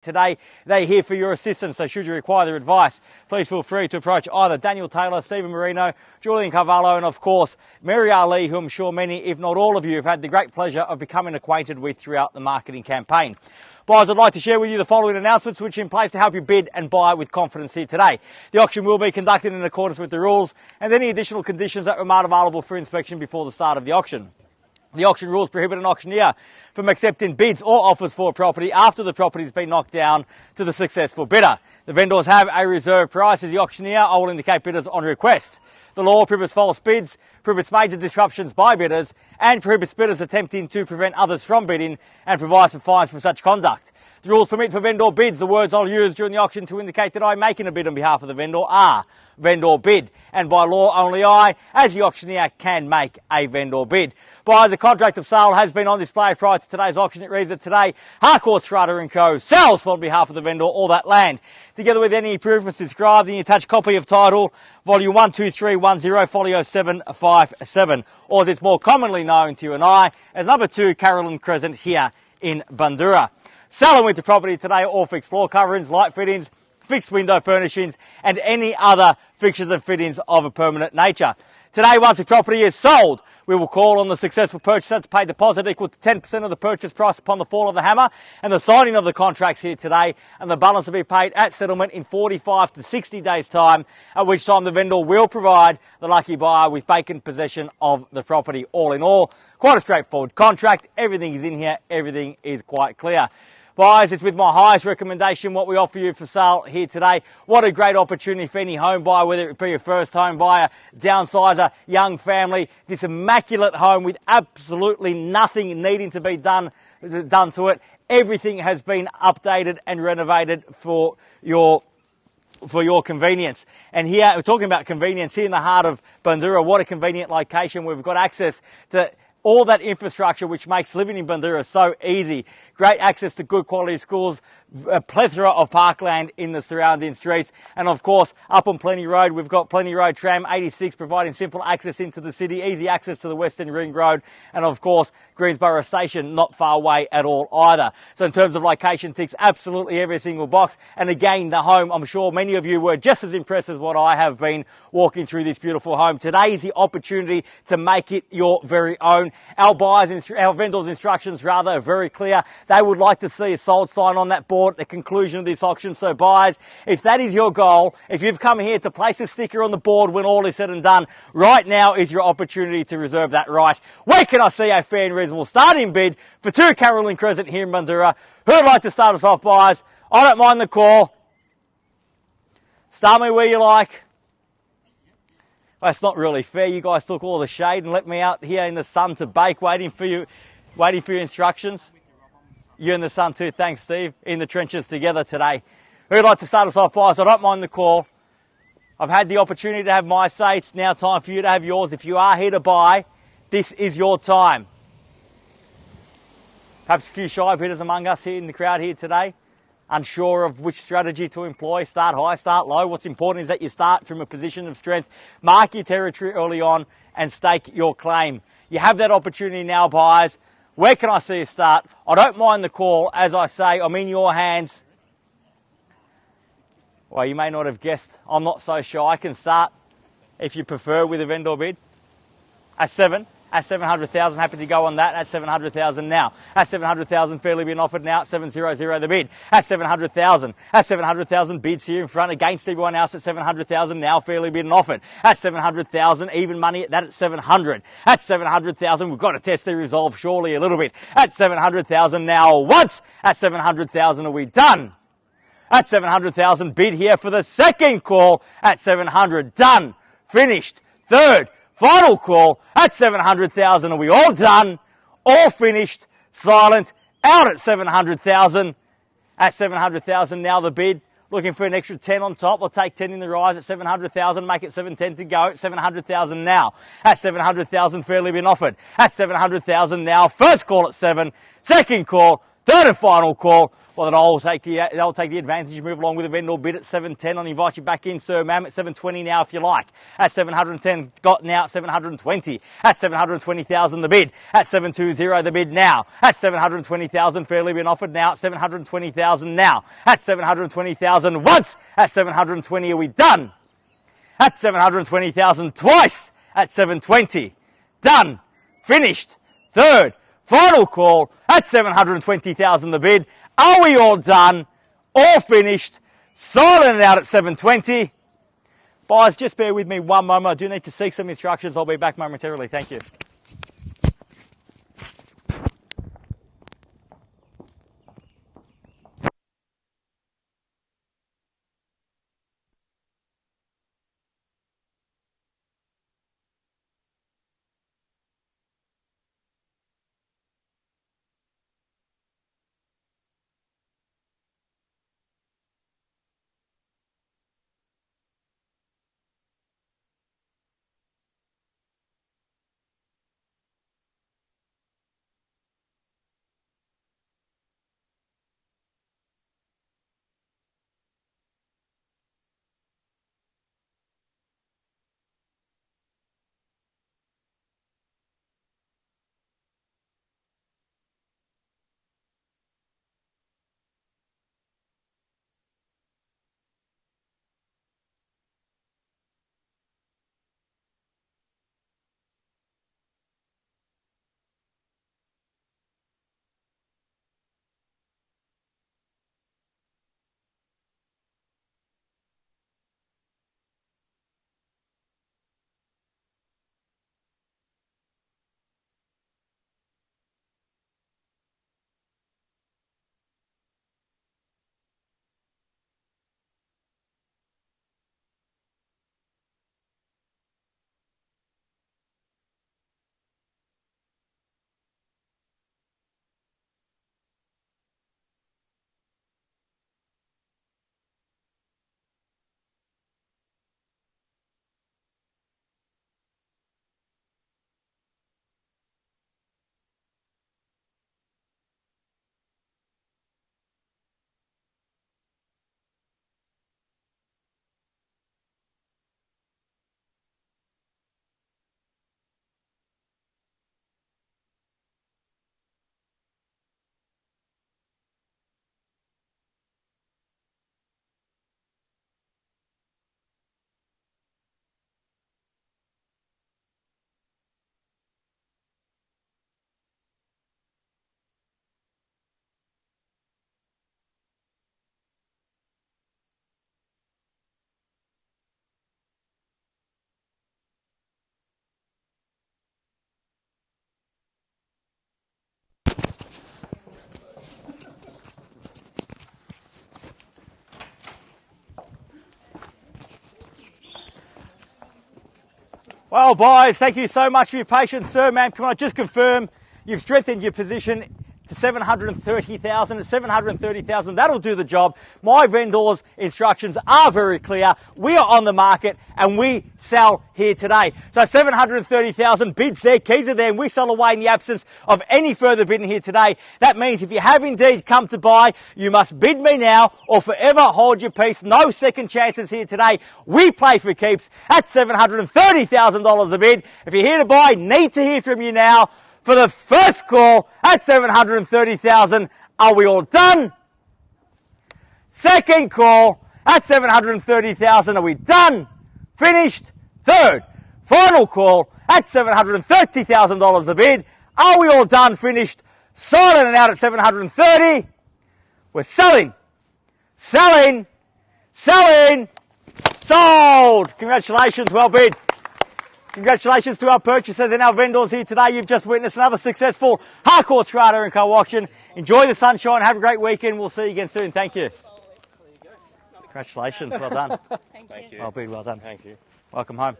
Today, they're here for your assistance, so should you require their advice, please feel free to approach either Daniel Taylor, Stephen Marino, Julian Carvalho, and of course, Mary Ali, who I'm sure many, if not all of you, have had the great pleasure of becoming acquainted with throughout the marketing campaign. Buyers, I'd like to share with you the following announcements which are in place to help you bid and buy with confidence here today. The auction will be conducted in accordance with the rules and any additional conditions that remain available for inspection before the start of the auction. The auction rules prohibit an auctioneer from accepting bids or offers for a property after the property has been knocked down to the successful bidder. The vendors have a reserve price. As the auctioneer, I will indicate bidders on request. The law prohibits false bids, prohibits major disruptions by bidders, and prohibits bidders attempting to prevent others from bidding, and provides for fines for such conduct. The rules permit for vendor bids. The words I'll use during the auction to indicate that I'm making a bid on behalf of the vendor are vendor bid, and by law only I, as the auctioneer, can make a vendor bid. Buyers, a contract of sale has been on display prior to today's auction. It reads that today, Harcourts, Rata & Co. sells on behalf of the vendor all that land, together with any improvements described in the attached copy of title, volume 12310, folio 757, or as it's more commonly known to you and I, as number 2 Carolyn Crescent here in BUNDOORA. Selling with the property today, all fixed floor coverings, light fittings, fixed window furnishings, and any other fixtures and fittings of a permanent nature. Today, once the property is sold, we will call on the successful purchaser to pay deposit equal to 10% of the purchase price upon the fall of the hammer and the signing of the contracts here today, and the balance will be paid at settlement in 45 to 60 days' time, at which time the vendor will provide the lucky buyer with vacant possession of the property. All in all, quite a straightforward contract. Everything is in here. Everything is quite clear. Buyers, it's with my highest recommendation what we offer you for sale here today. What a great opportunity for any home buyer, whether it be a first home buyer, downsizer, young family. This immaculate home with absolutely nothing needing to be done to it. Everything has been updated and renovated for your convenience. And here, we're talking about convenience here in the heart of Bundoora. What a convenient location. We've got access to all that infrastructure which makes living in Bundoora so easy. Great access to good quality schools, a plethora of parkland in the surrounding streets, and of course up on Plenty Road we've got Plenty Road Tram 86 providing simple access into the city, easy access to the Western Ring Road, and of course Greensborough Station not far away at all either. So in terms of location, ticks absolutely every single box. And again, the home, I'm sure many of you were just as impressed as what I have been walking through this beautiful home. Today is the opportunity to make it your very own. Our vendors' instructions rather are very clear. They would like to see a sold sign on that board at the conclusion of this auction. So buyers, if that is your goal, if you've come here to place a sticker on the board when all is said and done, right now is your opportunity to reserve that right. Where can I see a fair and reasonable starting bid for 2 Carolyn Crescent here in Bundoora? Who'd like to start us off, buyers? I don't mind the call. Start me where you like. That's not really fair. You guys took all the shade and let me out here in the sun to bake, waiting for your instructions. You and the sun too. Thanks, Steve. In the trenches together today. Who'd like to start us off, buyers? I don't mind the call. I've had the opportunity to have my say. It's now time for you to have yours. If you are here to buy, this is your time. Perhaps a few shy bidders among us here in the crowd here today, unsure of which strategy to employ, start high, start low. What's important is that you start from a position of strength, mark your territory early on and stake your claim. You have that opportunity now, buyers. Where can I see you start? I don't mind the call. As I say, I'm in your hands. Well, you may not have guessed, I'm not so shy. I can start, if you prefer, with a vendor bid. At 700,000, happy to go on that. At 700,000 now. At 700,000, fairly being offered now at 700 the bid. At 700,000. At 700,000, bids here in front against everyone else at 700,000 now, fairly being offered. At 700,000, even money at that at 700. At 700,000, we've got to test their resolve surely a little bit. At 700,000 now once. At 700,000, are we done? At 700,000, bid here for the second call. At 700, done. Finished. Third. Final call at 700,000. Are we all done? All finished? Silent? Out at 700,000. At 700,000 now the bid. Looking for an extra 10 on top. We'll take 10 in the rise at 700,000. Make it 710 to go at 700,000 now. At 700,000 fairly been offered. At 700,000 now. First call at 7. Second call. Third and final call. Well, then I'll take the advantage, move along with the vendor bid at 710. I'll invite you back in, sir, ma'am, at 720 now if you like. At 710, got now at 720. At 720,000 the bid. At 720 the bid now. At 720,000 fairly been offered now. At 720,000 now. At 720,000 once. At 720 are we done? At 720,000 twice. At 720. Done. Finished. Third. Final call. At 720,000 the bid. Are we all done? All finished? Silent and out at 720. Buyers, just bear with me one moment. I do need to seek some instructions. I'll be back momentarily. Thank you. Well, boys, thank you so much for your patience, sir, ma'am. Can I just confirm you've strengthened your position to 730,000 at 730,000? That'll do the job. My vendor's instructions are very clear. We are on the market and we sell here today. So 730,000 bids there, keys are there, and we sell away in the absence of any further bidding here today. That means if you have indeed come to buy, you must bid me now or forever hold your peace. No second chances here today. We play for keeps at $730,000 a bid. If you're here to buy, need to hear from you now. For the first call at 730,000, are we all done? Second call at 730,000, are we done? Finished? Third, final call at $730,000 a bid. Are we all done? Finished? Silent and out at 730. We're selling, selling, selling, sold. Congratulations, well bid. Congratulations to our purchasers and our vendors here today. You've just witnessed another successful Harcourts Rata & Co auction. Enjoy the sunshine. Have a great weekend. We'll see you again soon. Thank you. Congratulations. Well done. Thank you. Well bid. Well done. Thank you. Welcome home.